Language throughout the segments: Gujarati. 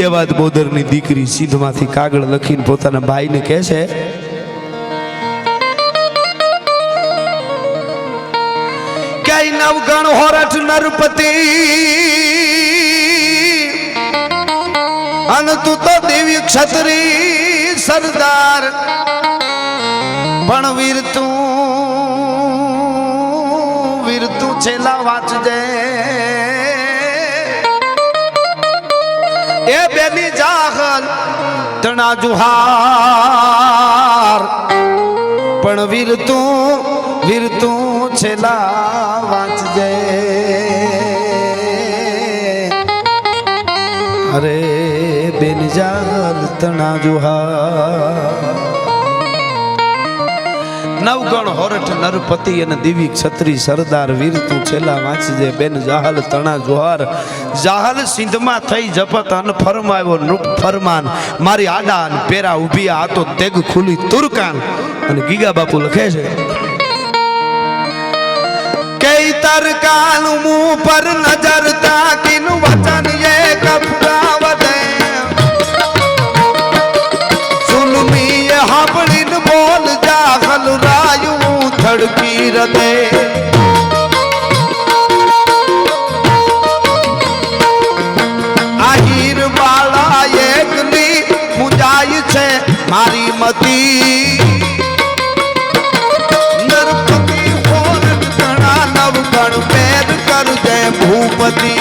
દેવાદ બોદરની દીકરી સિંધમાંથી કાગળ લખીને પોતાના ભાઈને કહે છે કે નવગણ હોરઠ નરપતિ અન તું તો દેવી ક્ષત્રિય સરદાર પણ વીર તું છેલ્લા વાંચજે એ બેની જાહલ તણા જુહાર પણ વીર તું છેલ્લા વાંચજે અરે બેન જાહલ તણા જુહાર નવગણ હોરઠ નરપતિ અને દિવ્ય ક્ષત્રિય સરદાર વીર તું છેલ્લા વાંચજે બેન જાહલ તણા જોહાર જાહલ સિંધમાં થઈ જપત અન ફરમાવ્યો નૃપ ફરમાન મારી આડા અને પેરા ઉભી આ તો તેગ ખુલી તુરકાન અને ગીગા બાપુ લખે છે કે તરકાન મું પર નજર તાકીન વચન એ કફરાવદે સુલમી એ હાબળીન બોલ જાહલ રાયું ધડકી રદે આહીર બાળા એકલી મુજાય છે મારી મતી નરપતિ હોરઠ તણા નવગણ પેર કરજે ભૂપતિ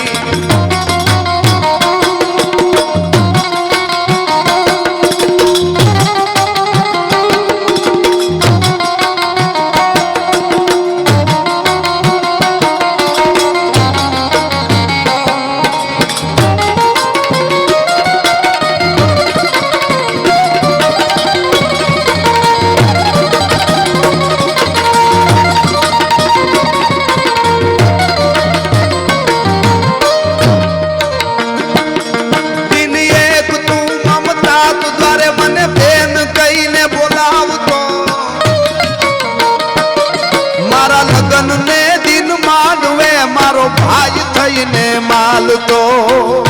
માલતો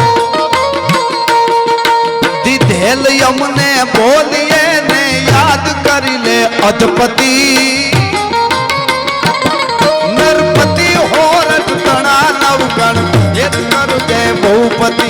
દીધેલ યમને બોલીએ ને યાદ કરી લે અધપતિ નરપતિ હોરઠ તણા નવગણ એક કરજે ભૂપતિ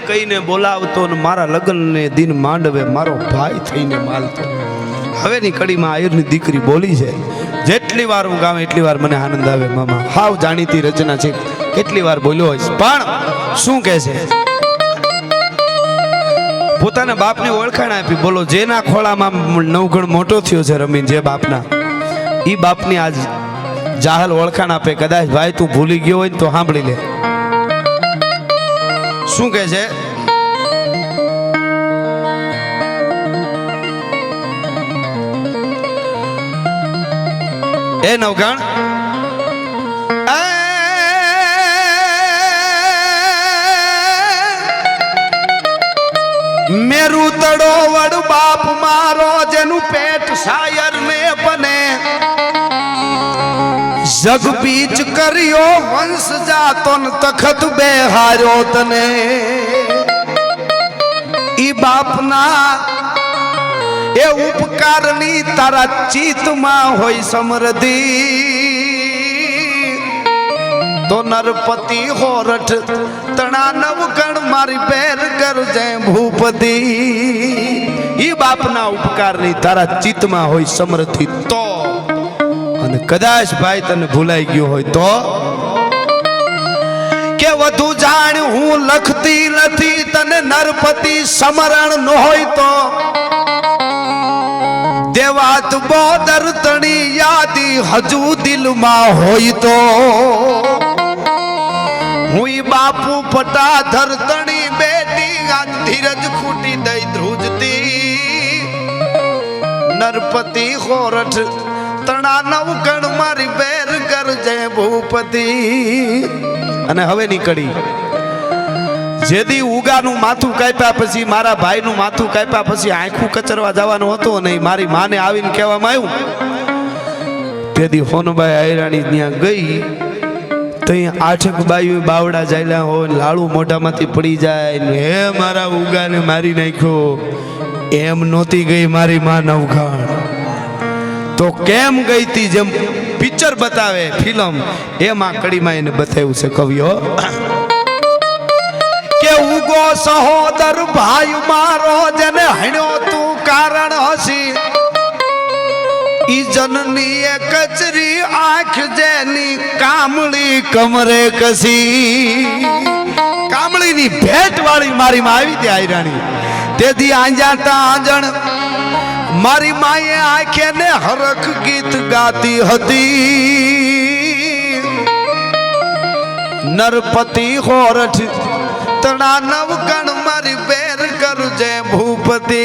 કહીને બોલાવતો ને મારા લગ્નને દિન માંડવે મારો ભાઈ થઈને માલતો હવેની કડીમાં આયરની દીકરી બોલી છે જેટલી વાર હું ગાઉં એટલી વાર મને આનંદ આવે મામા હાવ જાણીતી રચના છે કેટલી વાર બોલ્યો હોય પણ શું કહે છે પોતાના બાપની ઓળખાણ આપી બોલો જેના ખોળામાં નવગણ મોટો થયો છે રમીન જે બાપના ઈ બાપની આજ જાહલ ઓળખાણ આપે કદાચ ભાઈ તું ભૂલી ગયો હોય ને તો સાંભળી લે શું કહે છે એ નવગણ મેરું તડો વડ બાપ મારો જેનું પેટ શાયર ને બને જગ બીચ કર્યો વંશ જાતો ન તખત બેહાર્યો તને ઈ બાપના એ ઉપકારની તારા ચિત્તમાં હોય સમૃદ્ધિ તો નરપતિ હોરઠ તણા નવગણ મારી બેર કરજે ભૂપતિ ઈ બાપના ઉપકારની તારા ચિત્તમાં હોય સમૃદ્ધિ તો અને કદાચ ભાઈ તને ભૂલાઈ ગયો હોય તો કે વધુ જાણ હું લખતી નથી તને નરપતિ સમરણ ન હોય તો બોદર તણી યાદી હજુ દિલમાં હોય તો હુઈ બાપુ પટાધર તણી બેટી આજ ધીરજ ખૂટી દઈ ધ્રુજતી નરપતિ હોરઠ તણા નવ ગણ મારી બેર કરજે ભૂપતિ. અને હવે નીકળી જેદી ઉગાનું માથું કાપ્યા પછી મારા ભાઈનું માથું કાપ્યા પછી આંખું કચરવા જવાનું હતું અને મારી માને આવીને કહેવામાં આવ્યું તેદી હોનબાઈ આયરાણી ત્યાં ગઈ તો આઠક બાયું બાવડા જાયલા હોય લાડુ મોઢામાંથી પડી જાય ને હે મારા ઉગાને મારી નાખ્યો એમ નહોતી ગઈ મારી માં નવખાણ તો કેમ ગઈ તી જેમ પિક્ચર બતાવે ફિલ્મ એમાં કડીમાં એને બતાવ્યું છે કવિઓ કે ઉગો સહોદર ભાઈ મારો જેને હણ્યો તું કારણ હસી ઈ જનની એ કચરી આંખ જેની કામળી કમરે કસી. કામળીની ભેટ વાળી મારી માં આવી ત્યાં આયરાણી તેથી આંજાતા આંજણ મારી માએ આંખે ને હરખ ગીત ગાતી હતી નરપતિ હોરઠ તણા નવ ગણ મારી બેર કરજે ભૂપતિ.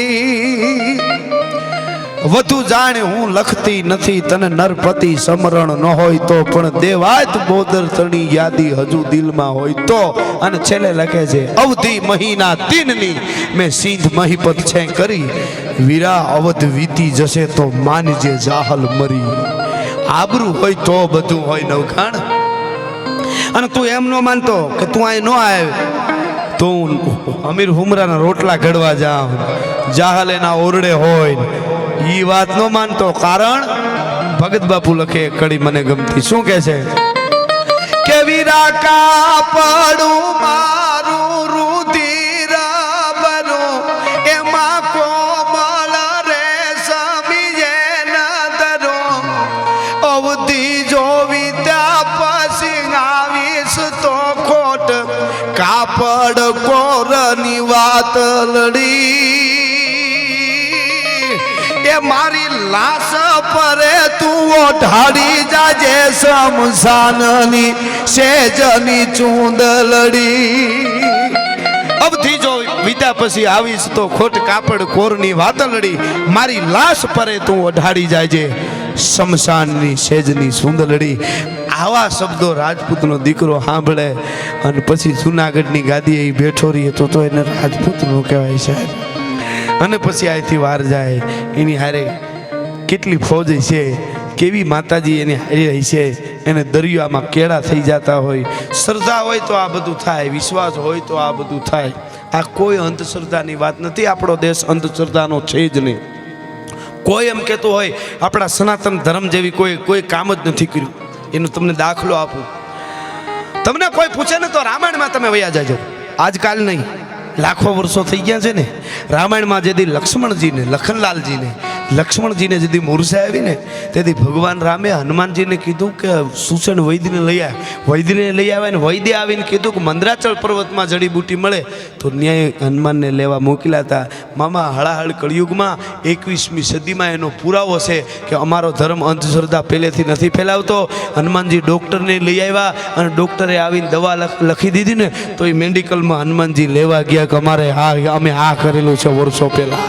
વધુ જાણે હું લખતી નથી તને નરપતિ સમરણ ન હોય તો પણ દેવાત બોદર તણી યાદી હજુ દિલમાં હોય તો. અને છેલ્લે લખે છે અવધિ મહિના 3 ની મેં સિંધ મહીપત છે કરી વીરા અવધ વીતી જશે તો માનજે જાહલ મરી. આબરૂ હોય તો બધું હોય નવખાણ. અને તું એમ ન માનતો કે તું અહીં ન આવે તો અમીર હુમરાના રોટલા ઘડવા જાઉં જાહલ એના ઓરડે હોય ઈ વાત ન માનતો. કારણ ભગત બાપુ લખે કડી મને ગમતી શું કે છે કે વીરા કાપડું મારું રુધિર ભરું એમાં કોમળ રે સમીએ નદરો અવધિ જોવી ત્યાં પછી આવીશ તો ખોટ કાપડ કોરની વાત લડી એ મારી લાશ પરે તું ઓઢાડી જાજે શમશાનની સેજની ચૂંદલડી. અબથી જો વિદા પછી આવીશ તો ખોટ કાપડ કોરની વાતલડી મારી લાશ પરે તું ઓઢાડી જાજે શમશાનની સેજની સુંદરડી. આવા શબ્દો રાજપૂતનો દીકરો સાંભળે અને પછી જુનાગઢની ગાદીએ બેઠો રહીએ તો એને રાજપૂતનો કહેવાય સાહેબ. અને પછી અહીંથી વાર જાય એની હારે કેટલી ફૌજ છે કેવી માતાજી એની હારી રહી છે એને દરિયામાં કેળા થઈ જતા હોય. શ્રદ્ધા હોય તો આ બધું થાય વિશ્વાસ હોય તો આ બધું થાય. આ કોઈ અંધશ્રદ્ધાની વાત નથી. આપણો દેશ અંધશ્રદ્ધાનો છે જ નહીં. કોઈ એમ કહેતું હોય આપણા સનાતન ધર્મ જેવી કોઈ કામ જ નથી કર્યું એનો તમને દાખલો આપું. તમને કોઈ પૂછે ને તો રામાયણમાં તમે વયા જાજો. આજકાલ નહીં લાખો વર્ષો થઈ ગયા છે ને. રામાયણમાં જેથી લક્ષ્મણજીને લખનલાલજીને લક્ષ્મણજીને જેથી મૂર્છા આવી ને તેથી ભગવાન રામે હનુમાનજીને કીધું કે સુષણ વૈદ્યને લઈ આવે. વૈદ્યને લઈ આવે ને વૈદ્ય આવીને કીધું કે મંદરાચલ પર્વતમાં જડીબુટી મળે તો ન્યાય હનુમાનને લેવા મોકલ્યા હતા. મામા હળાહળ કળિયુગમાં 21મી સદીમાં એનો પુરાવો છે કે અમારો ધર્મ અંધશ્રદ્ધા પહેલેથી નથી ફેલાવતો. હનુમાનજી ડૉક્ટરને લઈ આવ્યા અને ડૉક્ટરે આવીને દવા લખી દીધી ને તો એ મેડિકલમાં હનુમાનજી લેવા ગયા કે અમારે અમે આ કરેલું છે વર્ષો પહેલા.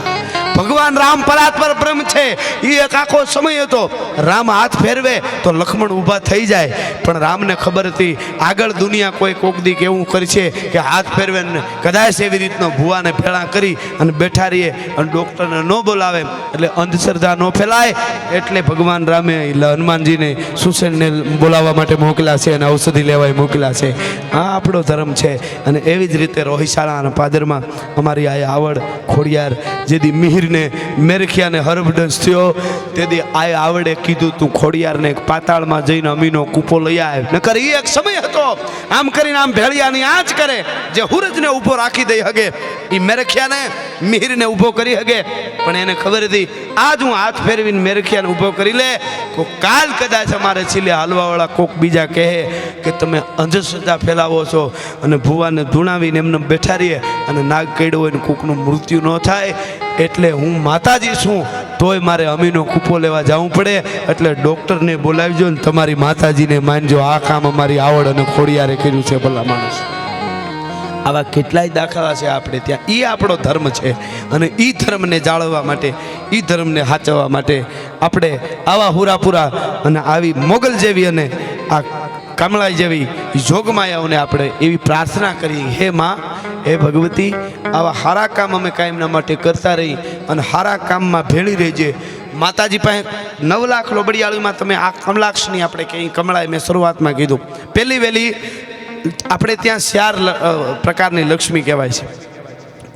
ભગવાન રામ પરાત્પર બ્રહ્મ છે. એ એક આખો સમય હતો રામ હાથ ફેરવે તો લક્ષ્મણ ઊભા થઈ જાય પણ રામને ખબર હતી આગળ દુનિયા કોઈ કોક દીક એવું કરશે કે હાથ ફેરવે ને કદાચ એવી રીતનો ભુવાને ભેળા કરી અને બેઠા રહીએ અને ડૉક્ટરને ન બોલાવે એટલે અંધશ્રદ્ધા ન ફેલાય એટલે ભગવાન રામે હનુમાનજીને સુસેનને બોલાવવા માટે મોકલ્યા છે અને ઔષધિ લેવાય મોકલ્યા છે. આ આપણો ધર્મ છે. અને એવી જ રીતે રોહિશાળા અને પાદરમાં અમારી આ આવડ ખોડિયાર જેથી મિહિર ને મેરખિયાને હરબડસ થયો તેથી આ આવડે કીધું તું ખોડિયારને પાતાળમાં જઈને અમીનો કૂપો લઈ આવે. નકર એ એક સમય હતો આમ કરીને આમ ભેળિયાની આંચ કરે જે હુરજને ઊભો રાખી દઈ હગે એ મેરખિયાને મિહિરને ઊભો કરી હગે પણ એને ખબર હતી આજ હું હાથ ફેરવીને મેરખિયાને ઊભો કરી લે તો કાલ કદાચ અમારે છેલ્લે હાલવાવાળા કોક બીજા કહે કે તમે અંધશ્રદ્ધા ફેલાવો છો અને ભુવાને ધૂણાવીને એમને બેઠા રહીએ અને નાગ કડ્યો હોય ને કોકનું મૃત્યુ ન થાય એટલે હું માતાજી છું તોય મારે અમીનો કૂપો લેવા જવું પડે, એટલે ડૉક્ટરને બોલાવજો ને તમારી માતાજીને માનજો. આ કામ અમારી આવડ અને ખોડિયારે કર્યું છે. ભલા માણસ, આવા કેટલાય દાખલા છે આપણે ત્યાં. એ આપણો ધર્મ છે અને એ ધર્મને જાળવવા માટે, એ ધર્મને સાચવવા માટે આપણે આવા હુરાપુરા અને આવી મોગલ જેવી અને આ કમળાઈ જેવી જોગમાયાઓને આપણે એવી પ્રાર્થના કરી, હે માં, હે ભગવતી, આવા સારા કામ અમે કાયમના માટે કરતા રહી અને સારા કામમાં ભેળી રહેજે. માતાજી પાસે 9 લાખ લોબડિયાળીમાં તમે આ કમલાક્ષની આપણે કંઈ કમળાએ મેં શરૂઆતમાં કીધું, પહેલી વહેલી આપણે ત્યાં 4 પ્રકારની લક્ષ્મી કહેવાય છે.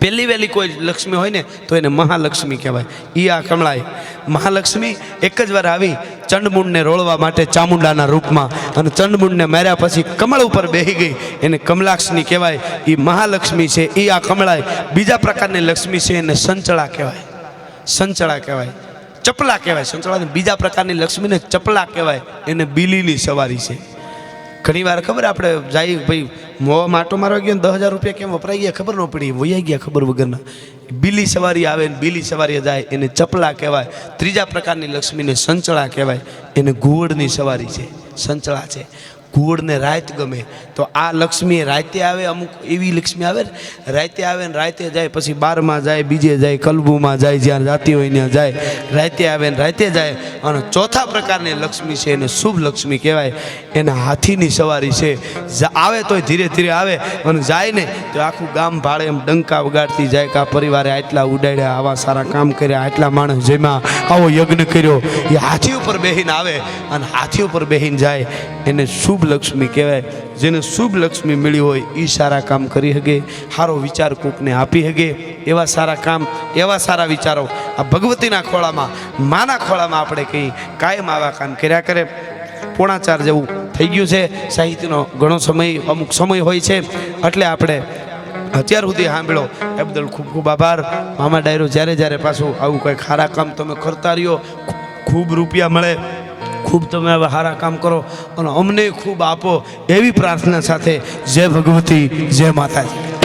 પહેલી વહેલી કોઈ લક્ષ્મી હોય ને તો એને મહાલક્ષ્મી કહેવાય. એ આ કમળાએ મહાલક્ષ્મી એક જ વાર આવી ચંડમુંડને રોળવા માટે ચામુંડાના રૂપમાં, અને ચંડમુંડને માર્યા પછી કમળ ઉપર બેસી ગઈ, એને કમલાક્ષની કહેવાય. એ મહાલક્ષ્મી છે, એ આ કમળાએ. બીજા પ્રકારની લક્ષ્મી છે એને સંચળા કહેવાય. સંચળા કહેવાય, ચપલા કહેવાય. સંચળા બીજા પ્રકારની લક્ષ્મીને ચપલા કહેવાય. એને બીલીની સવારી છે. ઘણી વાર ખબર આપણે જાય ભાઈ મોવા માટો મારવા ગયો ને 10,000 રૂપિયા કેમ વપરાઈ ગયા ખબર ન પડી, વૈયા ગયા ખબર વગરના. બીલી સવારી આવે ને બીલી સવારી જાય, એને ચપલા કહેવાય. ત્રીજા પ્રકારની લક્ષ્મીને સંચળા કહેવાય. એને ઘુવડની સવારી છે, સંચળા છે. ઘુવડને રાત ગમે તો આ લક્ષ્મી રાતે આવે. અમુક એવી લક્ષ્મી આવે ને રાતે આવે ને રાતે જાય, પછી 12માં જાય, બીજે જાય, કલબુમાં જાય, જ્યાં જાતી હોય ત્યાં જાય, રાતે આવે ને રાતે જાય. અને ચોથા પ્રકારની લક્ષ્મી છે એને શુભ લક્ષ્મી કહેવાય. એના હાથીની સવારી છે. આવે તોય ધીરે ધીરે આવે અને જાય ને તો આખું ગામ ભાડે એમ ડંકા વગાડતી જાય કે આ પરિવારે આટલા ઉડાડ્યા, આવા સારા કામ કર્યા, આટલા માણસ જેમાં આવો યજ્ઞ કર્યો. એ હાથી ઉપર બેહીને આવે અને હાથી ઉપર બેહીને જાય, એને શુભ લક્ષ્મી કહેવાય. જેને શુભ લક્ષ્મી મળી હોય એ સારા કામ કરી શકે, સારો વિચાર કોકને આપી શકે. એવા સારા કામ, એવા સારા વિચારો આ ભગવતીના ખોળામાં, માના ખોળામાં આપણે કંઈ કાયમ આવા કામ કર્યા કરે. 3:45 જેવું થઈ ગયું છે. સાહિત્યનો ઘણો સમય, અમુક સમય હોય છે, એટલે આપણે અત્યાર સુધી સાંભળ્યો એ બદલ ખૂબ ખૂબ આભાર. મામા ડાયરો જ્યારે જ્યારે પાછું આવું કંઈક સારા કામ તમે કરતા રહ્યો, ખૂબ રૂપિયા મળે, ખૂબ તમે હવે સારા કામ કરો અને અમને ખૂબ આપો, એવી પ્રાર્થના સાથે જય ભગવતી, જય માતાજી.